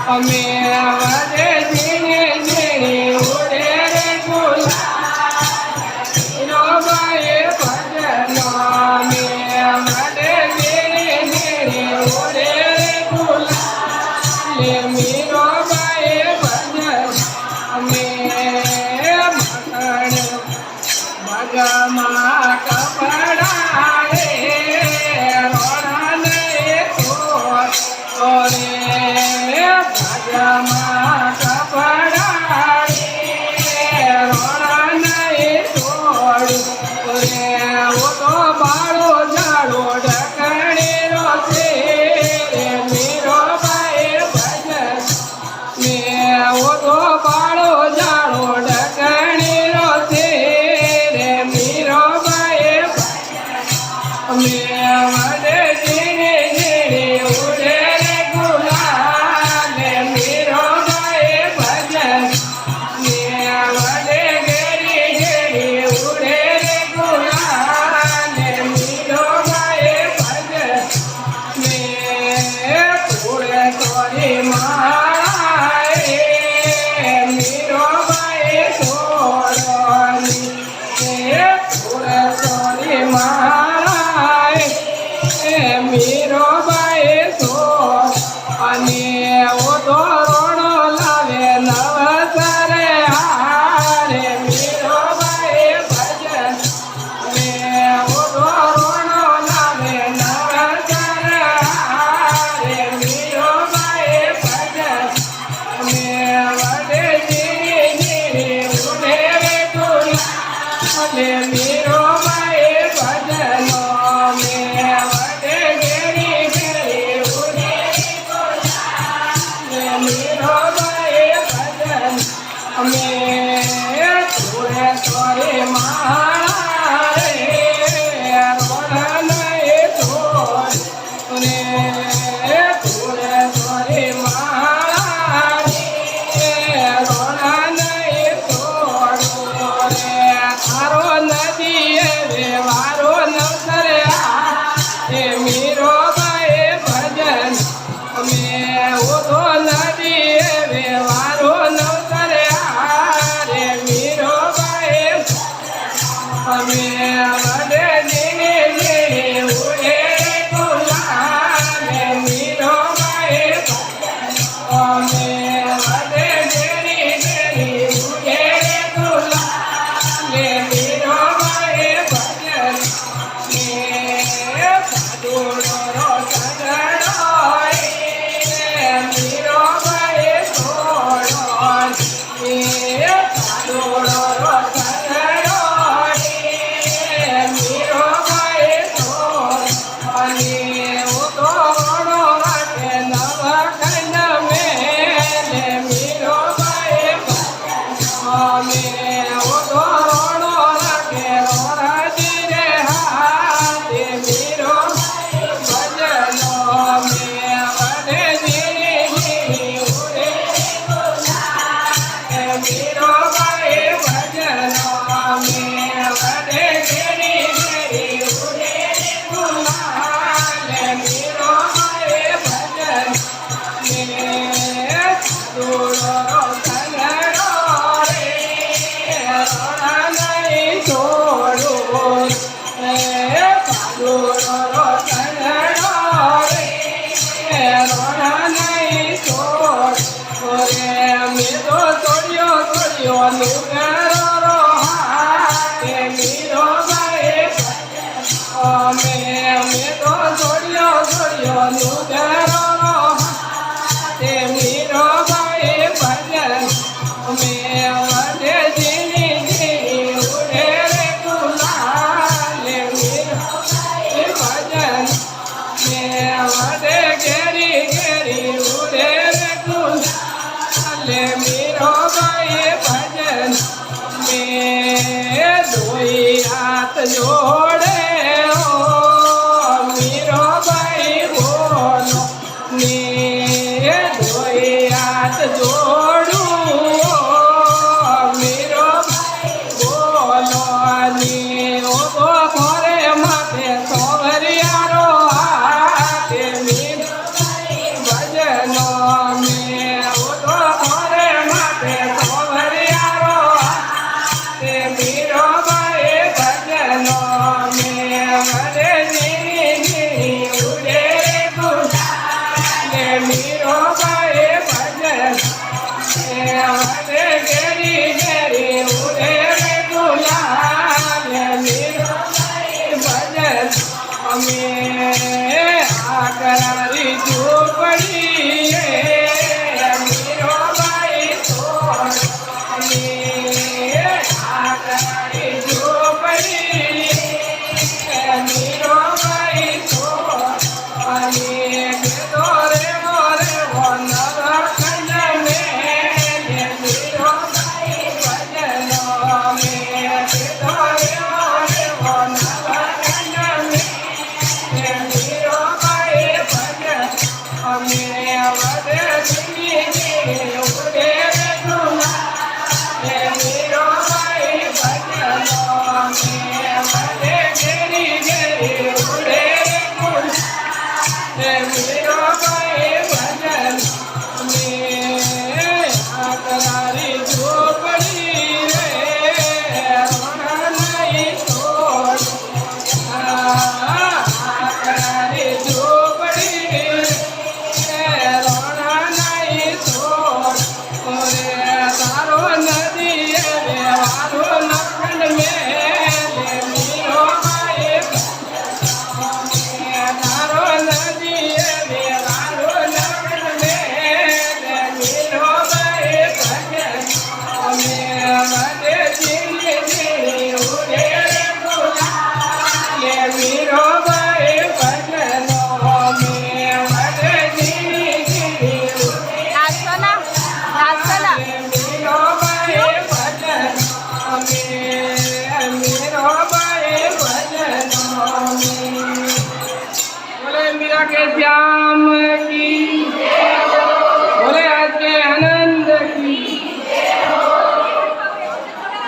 અમે વડે ઝીણી ઝીણી ઉડે રે ગુલાલ મીરાબાઈ ભજનો અમે વડે ઝીણી ઝીણી ઉડે રે ગુલાલ મીરાબાઈ ભજનો અમે ભગમાં કપડા રે રોણ રે ભગમાં કપડા રે રોણ તોડ રે ઓ તો બાળો જાડો ઢકણી રોશે રે મીરાબાઈ ભજન મે ઓ તો બાળો જાડો ઢકણી રોશે રે મીરાબાઈ ભજન મે વડે ઝીણી ઝીણી ઉડે રે ગુલાલ મીરાબાઈ ભજન મે વડે ઘેરી ઘેરી ઉડે રે ગુલાલ મીરાબાઈ ભજન મે થોડે થોડી માળા રે મીરાબાઈ છોડવાની થોડે થોડી માળા મીરાબાઈ છોડ અને ઓ તો રોણો લાવે નવસરે હારે મીરાબાઈ ભજન મે ઓ તો રોણો લાવે નવસરે હારે મીરાબાઈ ભજન મે વડે ઝીણી ઝીણી ઉડે રે ગુલાલ મીરાબાઈ ભજનો મે વડે ઘેરી ઘેરી ઉડે રે ગુલાલ મીરાબાઈ ભજન અમે થોડે થોડે માળા રે રોણ તોડ રે થોડે થોડે માળા રે રોણ તોડ રે તારો નદી રે વારો નવસરે હે મીરાબાઈ ભજન અમે ઓ તો નદી રે વારો નવસરે રે મીરાબાઈ અમે વડે ઝીણી ઝીણી ઉડે રે ગુલાલ મીરાબાઈ ભજન અમે વડે ઝીણી ઝીણી ઉડે રે ગુલાલ મીરાબાઈ ભજન મે સાધુડો સગડો રે મીરાબાઈ છોડો રે સાધુડો સગડો રે મીરાબાઈ છોડ અને ઓ તો રોણો વાટે નવખંડ મેલે મીરાબાઈ ભજન અમે ઓ તો રોણો વાટે રોરાજી રે હાથે મીરાબાઈ ભજનો મે વડે ઝીણી ઝીણી ઉડે રે ગુલાલ મીરાબાઈ ભજનો મે વડે ઘેરી ઘેરી ઉડે રે ગુલાલ મીરાબાઈ ભજન મે સાધુડો સગડો રે રોણ છોડું રે સાધુડો સગડો રે રોણ છોડ રે મે તો છોડ્યો છોડ્યો નુગરો હાથે મીરાબાઈ ભજન મે તો છોડ્યો છોડ્યો નુગરો હાથે મીરાબાઈ ભજન મે વડે ઝીણી ઝીણી ઉડે રે ગુલાલ મીરાબાઈ ભજન મે વડે ઘેરી ઘેરી ઉડે રે ગુલાલ મીરાબાઈ ભજન મે દોઈ હાથ જોડે ઓ મીરાબાઈ બોલો ને દોઈ હાથ જોડું ઓ મીરાબાઈ બોલો ને ઓ તો ઘરે માથે સોવરિયારો હાથે મીરાબાઈ ભજનો મે વડે જીવી ઉડે જુના વીરો ભાઈ ભજનો વડે ઘેરી ઘેરી ઉડે વીરો ભાઈ ભજન આકરારી ઝોપડી રે રોણા નહીં છોડ આકરારી ઝોપડી રોણા નહીં છોડ ઓરે તારો નદી વારો લખન મેલે મીરો ભાઈ તારો નદી વારો લખન મેલે મીરો ભાઈ ભજન વડે જીવી ઉડે ગુલાલે મીરો ભાઈ ભજનો વડે જીવી મીરો ભાઈ ભજન મીરો ભાઈ ભજન બોલે મીરા કે શ્યામ કી